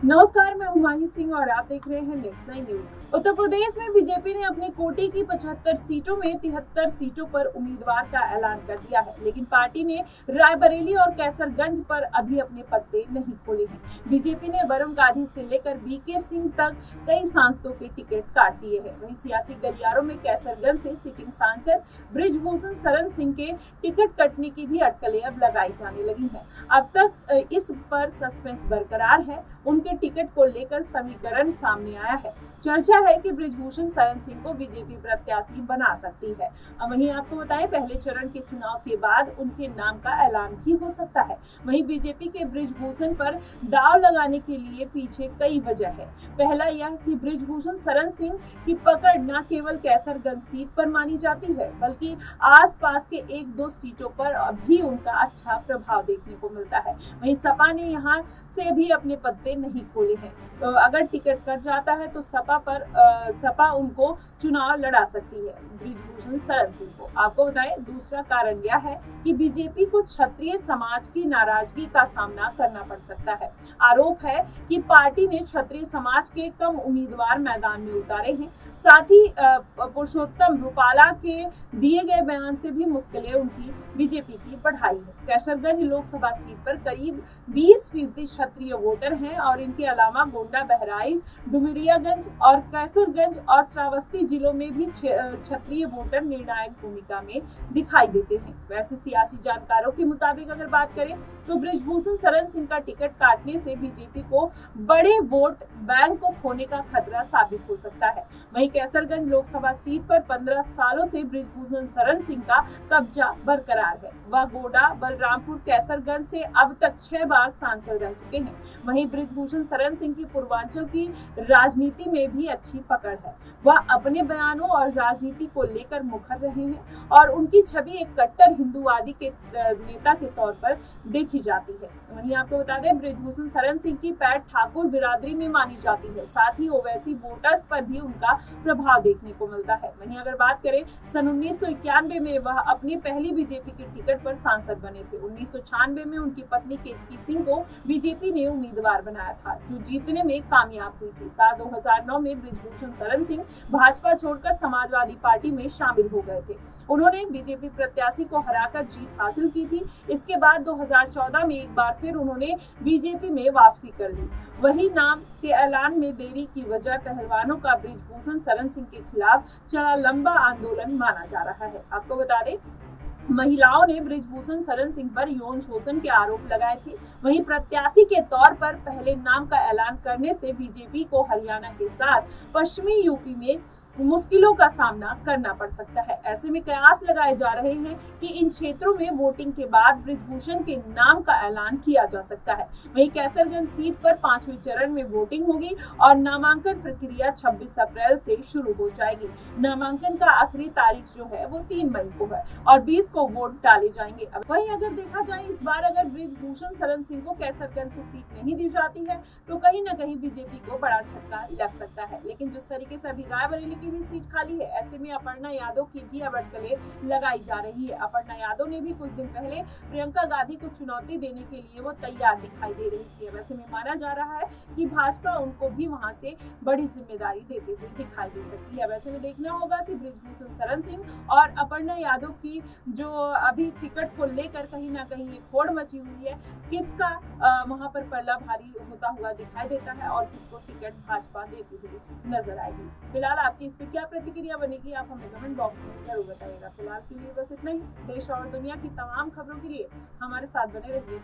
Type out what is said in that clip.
नमस्कार, मैं हुमायूं सिंह और आप देख रहे हैं नेक्स्ट 9 न्यूज। उत्तर प्रदेश में बीजेपी ने अपनी कोटे की 75 सीटों में 73 सीटों पर उम्मीदवार का ऐलान कर दिया है, लेकिन पार्टी ने रायबरेली और कैसरगंज पर अभी अपने पत्ते नहीं खोले हैं। बीजेपी ने वरुण गांधी से लेकर बीके सिंह तक कई सांसदों के टिकट काट दिए हैं। वहीं सियासी गलियारों में कैसरगंज से सिटिंग सांसद बृजभूषण शरण सिंह के टिकट कटने की भी अटकलें अब लगाई जाने लगी हैं। अब तक इस पर सस्पेंस बरकरार है। उनके टिकट को लेकर समीकरण सामने आया है। चर्चा है कि बृजभूषण शरण सिंह को बीजेपी प्रत्याशी बना सकती है। वहीं आपको बताएं, पहले चरण के चुनाव के बाद उनके नाम का ऐलान भी हो सकता है। वहीं बीजेपी के बृजभूषण पर दांव लगाने के लिए पीछे कई वजह है। पहला यह कि बृजभूषण शरण सिंह की पकड़ न केवल कैसरगंज सीट पर मानी जाती है, बल्कि आसपास के 1-2 सीटों पर भी उनका अच्छा प्रभाव देखने को मिलता है। वहीं सपा ने यहाँ से भी अपने पत्ते नहीं खोले हैं। तो अगर टिकट कट जाता है तो सपा उनको चुनाव लड़ा सकती है, बृजभूषण शरण सिंह को। आपको बताएं, दूसरा कारण यह है कि बीजेपी को क्षत्रिय समाज की नाराजगी का सामना करना पड़ सकता है। आरोप है कि पार्टी ने क्षत्रिय समाज के कम उम्मीदवार मैदान में उतारे हैं। साथ ही पुरुषोत्तम रूपाला के दिए गए बयान से भी मुश्किलें उनकी बीजेपी की बढ़ाई है। कैसरगंज लोकसभा सीट पर करीब 20% क्षत्रिय वोटर हैं और इनके अलावा गोंडा, बहराइच, डुमरियागंज और कैसरगंज और श्रावस्ती जिलों में भी क्षत्रिय वोटर निर्णायक भूमिका में दिखाई देते हैं। वैसे सियासी जानकारों के मुताबिक अगर बात करें तो बृजभूषण शरण सिंह का टिकट काटने से बीजेपी को बड़े वोट बैंक को खोने का खतरा साबित हो सकता है। वहीं कैसरगंज लोकसभा सीट पर 15 सालों से बृजभूषण शरण सिंह का कब्जा बरकरार है। वह गोंडा, बलरामपुर, कैसरगंज से अब तक 6 बार सांसद रह चुके हैं। वहीं बृजभूषण शरण सिंह की पूर्वांचल की राजनीति में भी अच्छी पकड़ है। वह अपने बयानों और राजनीति को लेकर मुखर रहे हैं और उनकी छवि एक कट्टर हिंदूवादी के नेता के तौर पर देखी जाती है। वहीं आपको बता दें, बृजभूषण शरण सिंह की पैठ ठाकुर बिरादरी में मानी जाती है। साथ ही ओवैसी वोटर्स पर भी उनका प्रभाव देखने को मिलता है। वहीं अगर बात करें, सन 1991 में वह अपनी पहली बीजेपी के टिकट पर सांसद बने थे। 1996 में उनकी पत्नी केतकी सिंह को बीजेपी ने उम्मीदवार बनाया था, जो जीतने में कामयाब हुई थी। साल 2009 में बृजभूषण शरण सिंह भाजपा छोड़कर समाजवादी पार्टी में शामिल हो गए थे। उन्होंने बीजेपी प्रत्याशी को हराकर जीत हासिल की थी। इसके बाद 2014 में एक बार फिर उन्होंने बीजेपी में वापसी कर ली। वही नाम के ऐलान में देरी की वजह पहलवानों का बृजभूषण शरण सिंह के खिलाफ चला लंबा आंदोलन माना जा रहा है। आपको बता दें, महिलाओं ने बृजभूषण शरण सिंह पर यौन शोषण के आरोप लगाए थे। वहीं प्रत्याशी के तौर पर पहले नाम का ऐलान करने से बीजेपी को हरियाणा के साथ पश्चिमी यूपी में मुश्किलों का सामना करना पड़ सकता है। ऐसे में कयास लगाए जा रहे हैं कि इन क्षेत्रों में वोटिंग के बाद बृजभूषण के नाम का ऐलान किया जा सकता है। वहीं कैसरगंज सीट पर 5वें चरण में वोटिंग होगी और नामांकन प्रक्रिया 26 अप्रैल से शुरू हो जाएगी। नामांकन का आखिरी तारीख जो है वो 3 मई को है और 20 को वोट डाले जाएंगे। वहीं अगर देखा जाए, इस बार अगर बृजभूषण शरण सिंह को कैसरगंज से सीट नहीं दी जाती है तो कहीं न कहीं बीजेपी को बड़ा झटका लग सकता है। लेकिन जिस तरीके से अभी रायबरेली की भी सीट खाली है, ऐसे में अपर्णा यादव की भी अब अटकलें लगाई जा रही है। अपर्णा यादव ने भी कुछ दिन पहले प्रियंका गांधी को चुनौती देने के लिए वो तैयार दिखाई दे रही थी। वैसे में माना जा रहा है कि भाजपा उनको भी वहां से बड़ी जिम्मेदारी देते हुए दिखाई दे सकती है। वैसे में देखना होगा कि बृजभूषण शरण सिंह और अपर्णा यादव की जो अभी टिकट को लेकर कहीं ना कहीं एक होड़ मची हुई है, किसका वहां पर पल्ला भारी होता हुआ दिखाई देता है और किसको टिकट भाजपा देती हुई नजर आएगी। फिलहाल आपकी इस पे क्या प्रतिक्रिया बनेगी, आप हमें कमेंट बॉक्स में जरूर बताइएगा। फिलहाल के लिए बस इतना ही। देश और दुनिया की तमाम खबरों के लिए हमारे साथ बने रहिए।